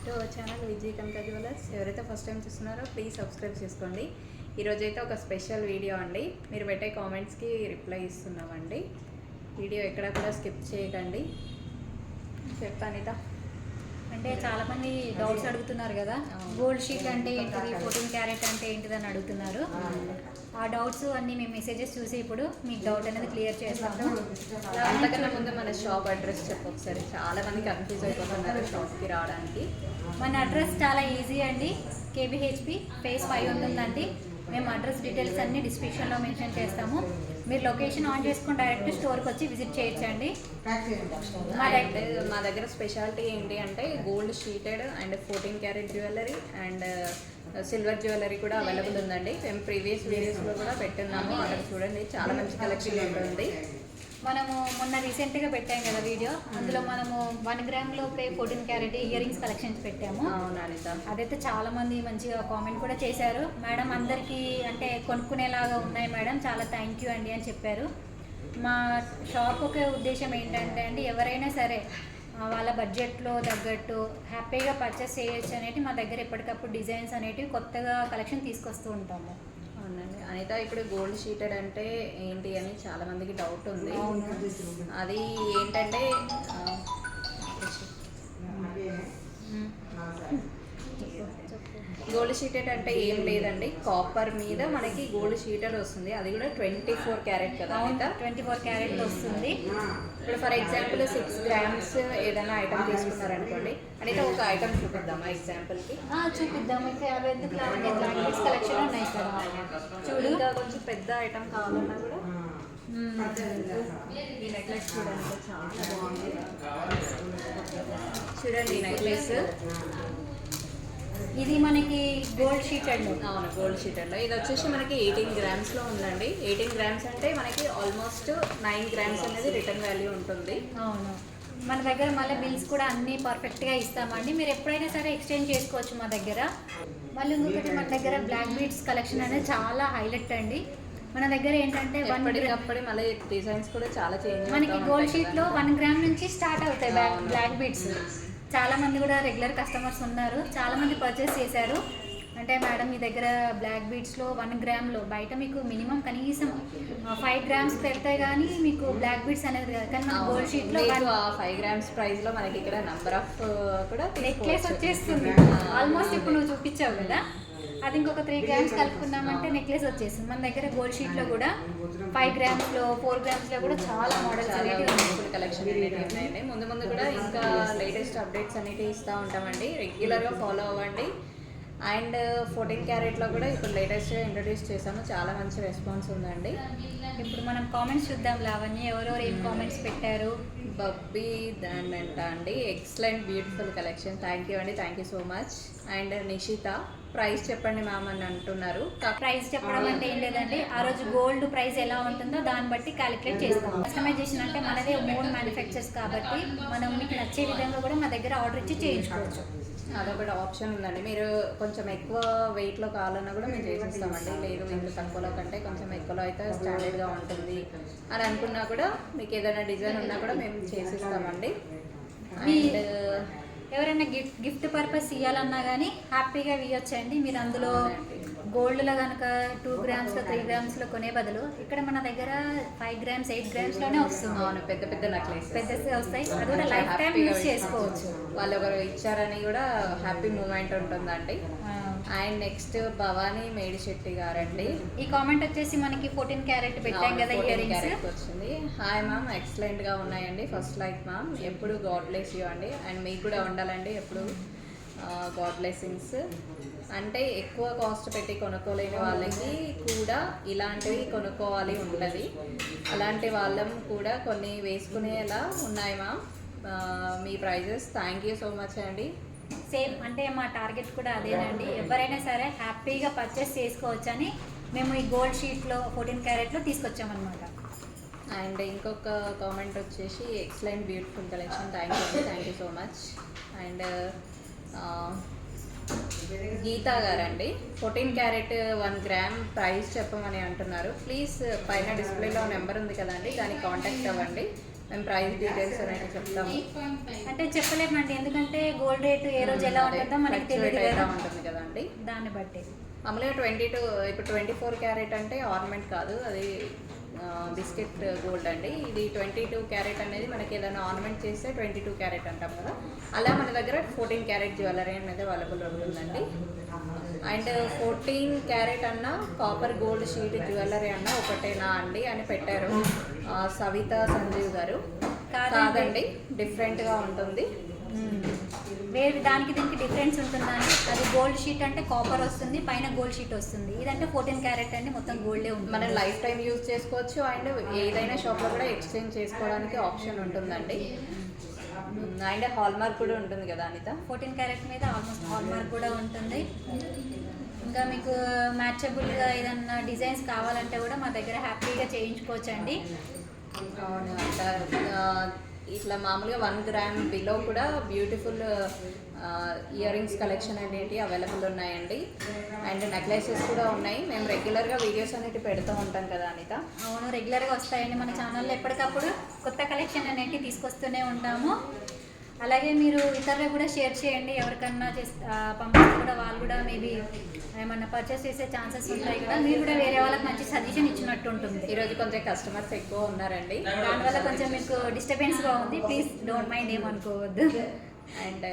To our channel Vijay Kanaka jewellers. ఎవరైతే first time చూస్తున్నారో please subscribe చేసుకోండి. ఈరోజైతే ఒక స్పెషల్ వీడియో అండి. మీరు పెట్టే కామెంట్స్కి రిప్లై ఇస్తున్నామండి. వీడియో ఎక్కడ కూడా స్కిప్ చేయకండి. చెప్పానిత అంటే చాలామంది డౌట్స్ అడుగుతున్నారు కదా, గోల్డ్ షీట్ అంటే ఏంటిది, 14 క్యారెట్ అంటే ఏంటిది అని అడుగుతున్నారు. ఆ డౌట్స్ అన్నీ మేము మెసేజెస్ చూసి ఇప్పుడు మీకు డౌట్ అనేది క్లియర్ చేస్తాము. అంతకన్నా ముందు మన షాప్ అడ్రస్ చెప్పు ఒకసారి. చాలా మంది కన్ఫ్యూజ్ అయిపోతున్నారు షాప్కి రావడానికి. మన అడ్రస్ చాలా ఈజీ అండి. KBHP phase 5 ఉంటుందండి. మేము అడ్రస్ డీటెయిల్స్ అన్నీ డిస్క్రిప్షన్లో మెన్షన్ చేస్తాము. మీరు లొకేషన్ ఆన్ చేసుకుని డైరెక్ట్ స్టోర్కి వచ్చి విజిట్ చేయొచ్చండి. మా దగ్గర స్పెషాలిటీ ఏంటి అంటే gold sheeted and 14 carrot jewellery and silver jewellery కూడా అవైలబుల్ ఉందండి. మేము ప్రీవియస్ వీడియోస్లో కూడా పెట్టున్నాము. అక్కడ చూడండి, చాలా మంచి కలెక్షన్ ఉంటుంది. మనము మొన్న రీసెంట్గా పెట్టాం కదా వీడియో, అందులో మనము 1 గ్రామ్లో 14 క్యారెట్ ఇయర్ రింగ్స్ కలెక్షన్స్ పెట్టాము. అవునండి, అదైతే చాలా మంది మంచిగా కామెంట్ కూడా చేశారు. మేడం అందరికీ అంటే కొనుక్కునేలాగా ఉన్నాయి మేడం, చాలా థ్యాంక్ యూ అండి అని చెప్పారు. మా షాప్ ఒక ఉద్దేశం ఏంటంటే అండి, ఎవరైనా సరే వాళ్ళ బడ్జెట్లో తగ్గట్టు హ్యాపీగా పర్చేస్ చేయొచ్చు అనేవి మా దగ్గర ఎప్పటికప్పుడు డిజైన్స్ అనేటివి కొత్తగా కలెక్షన్ తీసుకొస్తూ ఉంటాము. అవునండి అనిత, ఇప్పుడు గోల్డ్ షీటెడ్ అంటే ఏంటి అని చాలా మందికి డౌట్ ఉంది. అది ఏంటంటే గోల్డ్ షీటెడ్ అంటే ఏం లేదండి, కాపర్ మీద మనకి గోల్డ్ షీటెడ్ వస్తుంది. అది కూడా 24 క్యారెట్ కదా అనిత? 24 క్యారెట్ వస్తుంది. ఇప్పుడు ఫర్ ఎగ్జాంపుల్ 6 గ్రామ్స్ ఏదైనా ఐటమ్ తీసుకున్నారనుకోండి, అనిత ఒక ఐటమ్ చూపిద్దామా ఎగ్జాంపుల్కి? చూపిద్దాం. ఇంకా అవి ఎందుకు కలెక్షన్ ఉన్నాయి ఇక్కడ చూడు. ఇంకా కొంచెం పెద్ద ఐటమ్ కావాలన్నా కూడా ఈ నెక్లెస్ చూడండి, చాలా బాగుంది. చూడండి ఈ నెక్లెస్, ఇది మనకి గోల్డ్ షీట్ అండి. అవును, గోల్డ్ షీట్ అండి. ఇది వచ్చేసి మనకి 18 గ్రామ్స్లో ఉందండి. 18 గ్రామ్స్ అంటే మనకి ఆల్మోస్ట్ 9 గ్రామ్స్ అనేది రిటర్న్ వాల్యూ ఉంటుంది. అవును, మన దగ్గర మళ్ళీ బిల్స్ కూడా అన్నీ పర్ఫెక్ట్గా ఇస్తామండి. మీరు ఎప్పుడైనా సరే ఎక్స్చేంజ్ చేసుకోవచ్చు మా దగ్గర. మళ్ళీ ఇంకొకటి, మన దగ్గర బ్లాక్ బీడ్స్ కలెక్షన్ అనేది చాలా హైలైట్ అండి. మన దగ్గర ఏంటంటే ఎప్పటికప్పుడు మళ్ళీ డిజైన్స్ కూడా చాలా చేంజ్. మనకి గోల్డ్ షీట్లో 1 గ్రామ్ నుంచి స్టార్ట్ అవుతాయి బ్లాక్ బీడ్స్. చాలా మంది కూడా రెగ్యులర్ కస్టమర్స్ ఉన్నారు, చాలా మంది పర్చేస్ చేశారు. అంటే మేడం మీ దగ్గర బ్లాక్ బీడ్స్లో 1 గ్రామ్లో బయట మీకు మినిమం కనీసం 5 గ్రామ్స్ పెడితే కానీ మీకు బ్లాక్ బీడ్స్ అనేది కదా, కానీ మన గోల్డ్ షీట్లో 5 గ్రామ్స్ ప్రైస్లో మనకి ఇక్కడ నెంబర్ ఆఫ్ కూడా నెక్లెస్ వచ్చేస్తుంది. ఆల్మోస్ట్ ఇప్పుడు నువ్వు చూపించావు కదా, అది ఇంకొక 3 గ్రామ్స్ కలుపుకున్నామంటే నెక్లెస్ వచ్చేస్తుంది. మన దగ్గర గోల్డ్ షీట్లో కూడా 5 గ్రామ్స్లో 4 గ్రామ్స్లో కూడా చాలా మోడల్స్ అనేవి ఫుల్ కలెక్షన్ అనేవి ఉన్నాయండి. ముందు ముందు కూడా ఇంకా లేటెస్ట్ అప్డేట్స్ అనేవి ఇస్తూ ఉంటామండి. రెగ్యులర్గా ఫాలో అవ్వండి. అండ్ 14 క్యారెట్లో కూడా ఇప్పుడు లేటెస్ట్గా ఇంట్రడ్యూస్ చేసాము, చాలా మంచి రెస్పాన్స్ ఉందండి. ఇప్పుడు మనం కామెంట్స్ చూద్దాం. లావణ్య ఎవరెవరు ఏం కామెంట్స్ పెట్టారు? బబ్బీ దాండంట అండి, excellent beautiful collection, thank you అండి, thank you so much. And Nishita, price చెప్పండి మ్యామ్ అని అంటున్నారు. ప్రైస్ చెప్పడం అంటే ఏం లేదండి, ఆ రోజు గోల్డ్ ప్రైస్ ఎలా ఉంటుందో దాన్ని బట్టి క్యాలిక్యులేట్ చేస్తాం. కస్టమైజేషన్ అంటే మనదే ఓన్ మ్యానుఫ్యాక్చర్స్ కాబట్టి మనం మీకు నచ్చే విధంగా కూడా మా దగ్గర ఆర్డర్ ఇచ్చి చేయించుకోవచ్చు. అదొకటి ఆప్షన్ ఉందండి. మీరు కొంచెం ఎక్కువ వెయిట్లో కావాలన్నా కూడా మేము చేసిస్తామండి. లేదు ఇంట్లో తక్కువలో కంటే కొంచెం ఎక్కువలో అయితే స్టాండర్డ్గా ఉంటుంది అని అనుకున్నా కూడా మీకు ఏదైనా డిజైన్ ఉన్నా కూడా మేము చేసిస్తామండి. అండ్ ఎవరైనా గిఫ్ట్ పర్పస్ ఇవ్వాలన్నా కానీ హ్యాపీగా ఇవ్వచ్చండి. మీరు అందులో గోల్డ్లో కనుక 2 గ్రామ్స్లో 3 గ్రామ్స్లో కొనే బదులు ఇక్కడ మన దగ్గర 5 గ్రామ్స్ 8 గ్రామ్స్లోనే వస్తుంది. అవును, పెద్ద పెద్ద నెక్లెస్ పెద్దగా వస్తాయి. అది కూడా లైఫ్ టైం యూజ్ చేసుకోవచ్చు. వాళ్ళు ఒకరు ఇచ్చారని కూడా హ్యాపీ మూమెంట్ ఉంటుందండి. అండ్ నెక్స్ట్ భవానీ మేడిశెట్టి గారండి. ఈ కామెంట్ వచ్చేసి మనకి 14 క్యారెట్ పెట్టాం కదా ఇయర్ రింగ్స్ వచ్చింది. హాయ్ మ్యామ్, ఎక్సలెంట్గా ఉన్నాయండి, ఫస్ట్ లైక్ మ్యామ్, ఎప్పుడు గాడ్ బ్లెస్ యూ అండి. అండ్ మీకు కూడా ఉండాలండి ఎప్పుడు గాడ్ బ్లెస్సింగ్స్. అంటే ఎక్కువ కాస్ట్ పెట్టి కొనుక్కోలేని వాళ్ళకి కూడా ఇలాంటివి కొనుక్కోవాలి ఉంటుంది. అలాంటి వాళ్ళం కూడా కొన్ని వేసుకునేలా ఉన్నాయి మ్యామ్ మీ prices. Thank you so much అండి. సేమ్ అంటే మా టార్గెట్ కూడా అదేనండి, ఎవరైనా సరే హ్యాపీగా పర్చేస్ చేసుకోవచ్చు అని మేము ఈ గోల్డ్ షీట్లో 14 క్యారెట్లో తీసుకొచ్చామన్నమాట. అండ్ ఇంకొక కామెంట్ వచ్చేసి excellent beautiful collection, thank you so much. And Geeta గారండి, 14 క్యారెట్ 1 గ్రామ్ ప్రైస్ చెప్పమని అంటున్నారు. ప్లీజ్ పైన డిస్ప్లేలో నెంబర్ ఉంది కదండి, దానికి కాంటాక్ట్ అవ్వండి. మేము ప్రైస్ డీటెయిల్స్ అనేది చెప్తాము. అంటే చెప్పలేమండి, ఎందుకంటే గోల్డ్ రేట్ ఏ రోజు ఎలా ఉంటుందో మనకి తెలియదు ఫ్లక్చువేట్ కదా, అవుతూ ఉంటుంది కదండి. దాన్ని బట్టి. మామూలుగా 22 ఇప్పుడు 24 క్యారెట్ అంటే ఆర్నమెంట్ కాదు, అది బిస్కెట్ గోల్డ్ అండి. ఇది 22 క్యారెట్ అనేది మనకి ఏదైనా ఆర్నమెంట్ చేస్తే 22 క్యారెట్ అంటాం కదా, అలా మన దగ్గర 14 క్యారెట్ జ్యువెలరీ అనేది అవైలబుల్ ఉంటుందండి. అండ్ 14 క్యారెట్ అన్న కాపర్ గోల్డ్ షీట్ జ్యువెలరీ అన్న ఒకటేనా అండి అని పెట్టారు సవిత సంజీవ్ గారు. కాదండి, డిఫరెంట్గా ఉంటుంది. వేరే దానికి దీనికి డిఫరెన్స్ ఉంటుందండి. అది గోల్డ్ షీట్ అంటే కాపర్ వస్తుంది, పైన గోల్డ్ షీట్ వస్తుంది. ఇదంటే 14 క్యారెట్ అండి, మొత్తం గోల్డే ఉంటుంది. మనం లైఫ్ టైం యూజ్ చేసుకోవచ్చు అండ్ ఏదైనా షాప్లో కూడా ఎక్స్చేంజ్ చేసుకోవడానికి ఆప్షన్ ఉంటుందండి. అండ్ హాల్ మార్క్ కూడా ఉంటుంది కదా అనిత. 14 క్యారెట్ మీద ఆల్మోస్ట్ హాల్ మార్క్ కూడా ఉంటుంది. ఇంకా మీకు మ్యాచబుల్గా ఏదన్నా డిజైన్స్ కావాలంటే కూడా మా దగ్గర హ్యాపీగా చేయించుకోవచ్చు అండి. అవును అంట. ఇట్లా మామూలుగా 1 గ్రామ్ బిలో కూడా బ్యూటిఫుల్ ఇయర్ రింగ్స్ కలెక్షన్ అనేవి అవైలబుల్ ఉన్నాయండి. అండ్ నెక్లెసెస్ కూడా ఉన్నాయి. మేము రెగ్యులర్గా వీడియోస్ అనేవి పెడుతూ ఉంటాం కదా అనిత. అవును, రెగ్యులర్గా వస్తాయండి మన ఛానల్లో. ఎప్పటికప్పుడు కొత్త కలెక్షన్ అనేవి తీసుకొస్తూనే ఉంటాము. అలాగే మీరు ఇతరులకు కూడా షేర్ చేయండి, ఎవరికన్నా పంపిస్తే కూడా వాళ్ళు కూడా మేబీ ఏమన్నా పర్చేస్ చేసే ఛాన్సెస్ ఉంటాయి కదా, మీరు కూడా వేరే వాళ్ళకి మంచి సజెషన్ ఇచ్చినట్టు ఉంటుంది. ఈరోజు కొంచెం కస్టమర్స్ ఎక్కువ ఉన్నారండి, దానివల్ల కొంచెం మీకు డిస్టర్బెన్స్గా ఉంది. ప్లీజ్ డోంట్ మైండ్ ఏమనుకోవద్దు. అండ్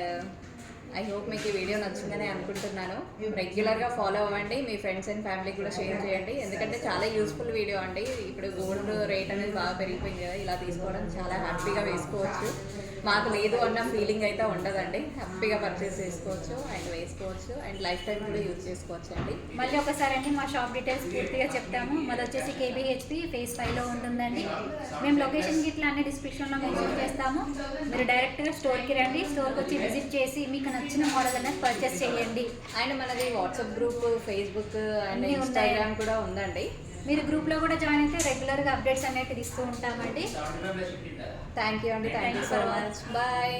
ఐ హోప్ మీకు ఈ వీడియో నచ్చిందని అనుకుంటున్నాను. రెగ్యులర్గా ఫాలో అవ్వండి, మీ ఫ్రెండ్స్ అండ్ ఫ్యామిలీకి కూడా షేర్ చేయండి, ఎందుకంటే చాలా యూస్ఫుల్ వీడియో అండి. ఇప్పుడు గోల్డ్ రేట్ అనేది బాగా పెరిగిపోయింది కదా, ఇలా తీసుకోవడం చాలా హ్యాపీగా వేసుకోవచ్చు. మాకు లేదు అన్న ఫీలింగ్ అయితే ఉండదండి, హ్యాపీగా పర్చేస్ చేసుకోవచ్చు అండ్ వేసుకోవచ్చు అండ్ లైఫ్ టైం కూడా యూజ్ చేసుకోవచ్చు అండి. మళ్ళీ ఒకసారి అండి మా షాప్ డీటెయిల్స్ పూర్తిగా చెప్తాము. మాది వచ్చేసి KBHP phase 5లో ఉంటుందండి. మేము లొకేషన్కి ఇట్లా అన్ని డిస్క్రిప్షన్లో మెన్షన్ చేస్తాము. మీరు డైరెక్ట్గా స్టోర్కి రండి, స్టోర్కి వచ్చి విజిట్ చేసి మీకు నచ్చిన మోడల్ అనేది పర్చేస్ చేయండి. అండ్ మనది WhatsApp group, Facebook and Instagram కూడా ఉందండి. మీరు గ్రూప్లో కూడా జాయిన్ అయితే రెగ్యులర్గా అప్డేట్స్ అనేవి ఇస్తూ ఉంటామండి. థ్యాంక్ యూ అండి, thank you so much. Bye.